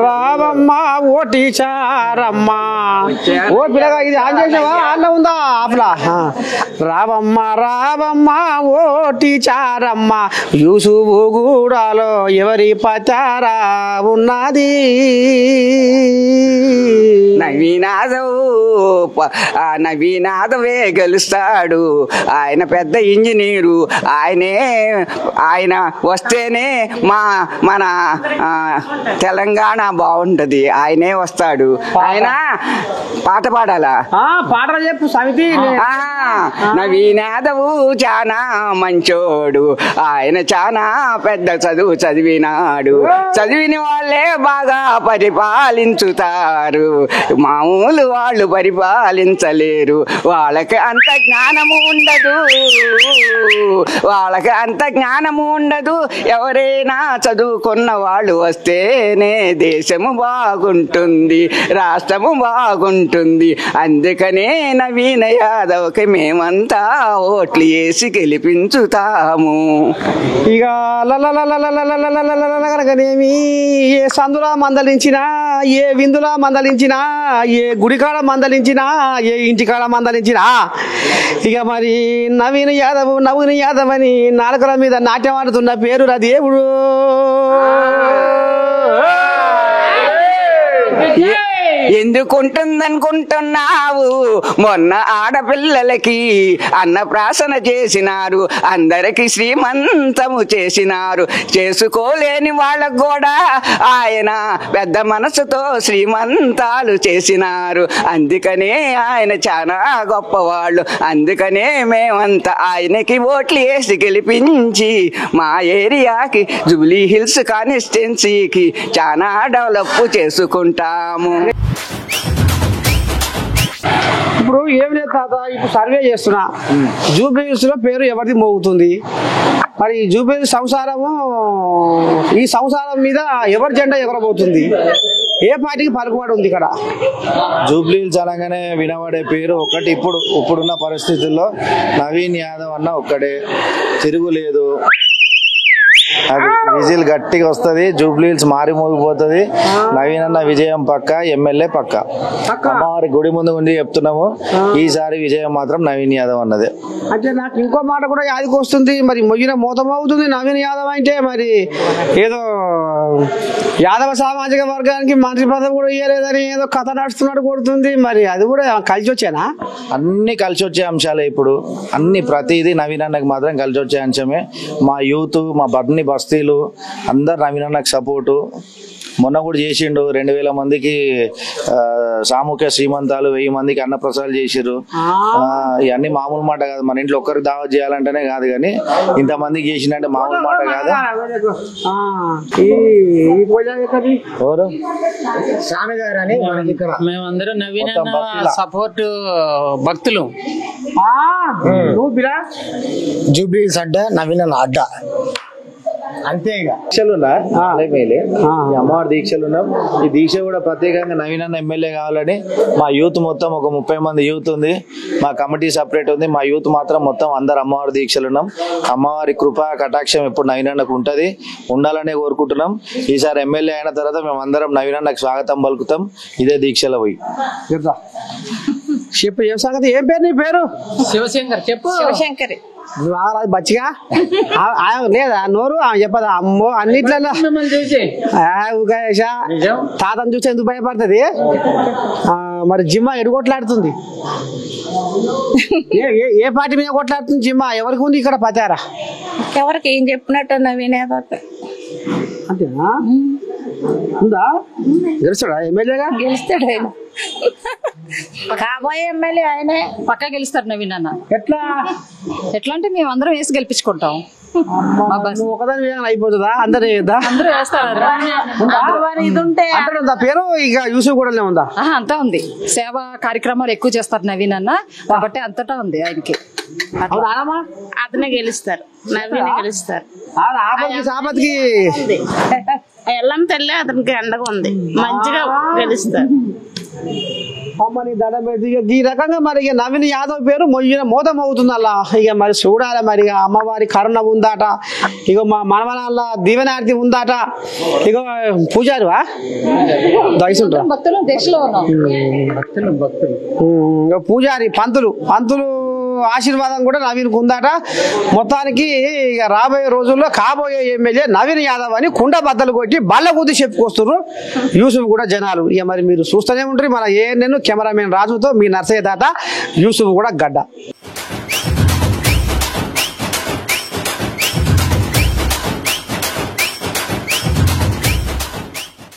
రావమ్మ ఓటి చారమ్మ ఓ పిల్లగా ఇది ఆన్ చేసావా అన్న ఉందా అట్లా రావమ్మ రావమ్మ ఓటి చారమ్మ యూసుఫు గూడాలో ఎవరి పచారా ఉన్నది నవీనాథవే గెలుస్తాడు ఆయన పెద్ద ఇంజనీరు ఆయన వస్తేనే మన తెలంగాణ బాగుంటది ఆయనే వస్తాడు ఆయన పాట పాడాలా పాటలు చెప్పు సమితి నవీనాథవు చానా మంచోడు ఆయన చానా పెద్ద చదువు చదివినాడు చదివిన వాళ్ళే బాగా పరిపాలించుతారు మామూలు వాళ్ళు పరిపాలించలేరు వాళ్ళకి అంత జ్ఞానము ఉండదు ఎవరైనా చదువుకున్న వాళ్ళు వస్తేనే దేశము బాగుంటుంది రాష్ట్రము బాగుంటుంది అందుకనే నవీన యాదవ్కి మేమంతా ఓట్లు వేసి గెలిపించుతాము ఇక కనుకనేమి ఏ సందులా మందలించినా ఏ విందులా మందలించినా ఏ గుడికాడ మందలించినా ఏ ఇంటికాడ మందలించినా ఇక మరి నవీన్ యాదవ్ అని నాలుకల మీద నాట్యం ఆడుతున్న పేరు రా దేవుడు ఎందుకుంటుందనుకుంటున్నావు మొన్న ఆడపిల్లలకి అన్నప్రాసన చేసినారు అందరికి శ్రీమంతము చేసినారు చేసుకోలేని వాళ్ళకు కూడా ఆయన పెద్ద మనసుతో శ్రీమంతాలు చేసినారు అందుకనే ఆయన చాలా గొప్పవాళ్ళు అందుకనే మేమంతా ఆయనకి ఓట్లు వేసి గెలిపించి మా ఏరియాకి జూబ్లీ హిల్స్ కాన్స్టిట్యున్సీకి చాలా డెవలప్ చేసుకుంటాము ఇప్పుడు ఏం లేదు తాత ఇప్పుడు సర్వే చేస్తున్నా జూబ్లీ హిల్స్ లో పేరు ఎవరిది మోగుతుంది మరి జూబ్లీ హిల్స్ ఈ సంసారం మీద ఎవరి జెండా ఎగరబోతుంది ఏ పార్టీకి పలుకుబడి ఉంది ఇక్కడ జూబ్లీ హిల్స్ అనగానే వినబడే పేరు ఒకటి ఇప్పుడున్న పరిస్థితుల్లో నవీన్ యాదవ్ అన్న ఒక్కడే తిరుగులేదు అది విజిల్ గట్టిగా వస్తుంది జూబ్లీ హిల్స్ మారి మోగిపోతుంది నవీన్ అన్న విజయం పక్క ఎమ్మెల్యే పక్క అమ్మవారి గుడి ముందు ఉండి చెప్తున్నాము ఈసారి విజయం మాత్రం నవీన్ యాదవ్ అన్నదే అంటే నాకు ఇంకో మాట కూడా యాదికి వస్తుంది మరి మొయ్యిన మోతం అవుతుంది నవీన్ యాదవ్ అంటే మరి ఏదో యాదవ సామాజిక వర్గానికి మంత్రి పదవి కూడా ఇవ్వలేదని ఏదో కథ నడుస్తున్నాడు కొడుతుంది మరి అది కూడా కలిసి వచ్చానా అన్ని కలిసి వచ్చే అంశాలే ఇప్పుడు ప్రతిదీ నవీన్ అన్నకి మాత్రం కలిసి వచ్చే అంశమే మా యూత్ మా బర్ని బస్తీలు అందరు నవీన్ అన్నకు సపోర్టు మొన్న కూడా చేసిండు 2000 మందికి సామూహిక శ్రీమంతాలు 1000 మందికి అన్నప్రసాదాలు చేసిర్రు ఇవన్నీ మామూలు మాట కాదు మన ఇంట్లో ఒక్కరికి దావత్ చేయాలంటేనే కాదు కానీ ఇంతమందికి చేసిందంటే మామూలు మాట కాదు ఎవరు మేమందరం నవీన్ సపోర్ట్ భక్తులు జూబ్లీ హిల్స్ అడ్డ నవీన్ అడ్డ అంతే అమ్మవారి దీక్షలు ఉన్నాం ఈ దీక్ష కూడా ప్రత్యేకంగా నవీన్ అన్న ఎమ్మెల్యే కావాలని మా యూత్ మొత్తం ఒక 30 మంది యూత్ ఉంది మా కమిటీ సపరేట్ ఉంది మా యూత్ మాత్రం మొత్తం అందరు అమ్మవారి దీక్షలు ఉన్నాం అమ్మవారి కృపా కటాక్షం ఎప్పుడు నవీన్ అన్నకు ఉంటది ఉండాలనే కోరుకుంటున్నాం ఈసారి ఎమ్మెల్యే అయిన తర్వాత మేము అందరం నవీన్ అన్నకు స్వాగతం పలుకుతాం ఇదే దీక్షలో పోయి చెప్పు ఏ సంగతి ఏం పేరు నీ పేరు శివశంకర్ చెప్పు శివశంకర్ బచ్చిగా లేదా నోరు చెప్పదా అమ్మో అన్నిట్లలో తాతను చూసి ఎందుకు భయపడుతుంది మరి జిమ్మా ఎడు కొట్లాడుతుంది ఏ పార్టీ మీద కొట్లాడుతుంది జిమ్మా ఎవరికి ఉంది ఇక్కడ పచారా ఎవరికి ఏం చెప్పినట్టు నవీనేదో అంతేనా ఉందా గెలుస్తాడా ఎమ్మెల్యేగా గెలుస్తాడు ఆయన కాబోయే ఎమ్మెల్యే ఆయనే పక్కా గెలుస్తారు నవీన్ అన్న ఎట్లా అంటే మేము అందరం వేసి గెలిపించుకుంటాం ఒకదాని అయిపోతుందా అందరూ వేద్దా పేరు ఇక యూసుఫ్ కూడా ఉందా అంతా ఉంది సేవా కార్యక్రమాలు ఎక్కువ చేస్తారు నవీన్ అన్న కాబట్టి అంతటా ఉంది ఆయనకి అతనే గెలుస్తారు నవీనే గెలుస్తారు సాపత్కి ఎల్లం తల్లి అతనికి అండగా ఉంది మంచిగా గెలుస్తారు అమ్మని దండం పెడితే ఇక ఈ రకంగా మరి ఇక నవీన్ యాదవ్ పేరు మోదం అవుతుంది అలా. ఇక మరి చూడాలి మరి ఇక అమ్మవారి కరుణ ఉందాట, ఇక మా మనవనాల దీవెనార్తి ఉందాట. ఇక పూజారివా దయసుంటా భక్తులు దేశంలో ఉన్నాం. ఇక పూజారి పంతులు ఆశీర్వాదం కూడా నవీన్కు ఉందాట. మొత్తానికి ఇక రాబోయే రోజుల్లో కాబోయే ఎమ్మెల్యే నవీన్ యాదవ్ అని కుండ బద్దలు కొట్టి బల్ల కొద్ది చెప్పుకొస్తున్నారు యూసుఫ్ కూడా జనాలు. ఇక మరి మీరు చూస్తూనే ఉంటారు మన ANN కెమెరామెన్ రాజుతో మీ నర్సయ్య తాత యూసుఫ్ కూడా గడ్డ.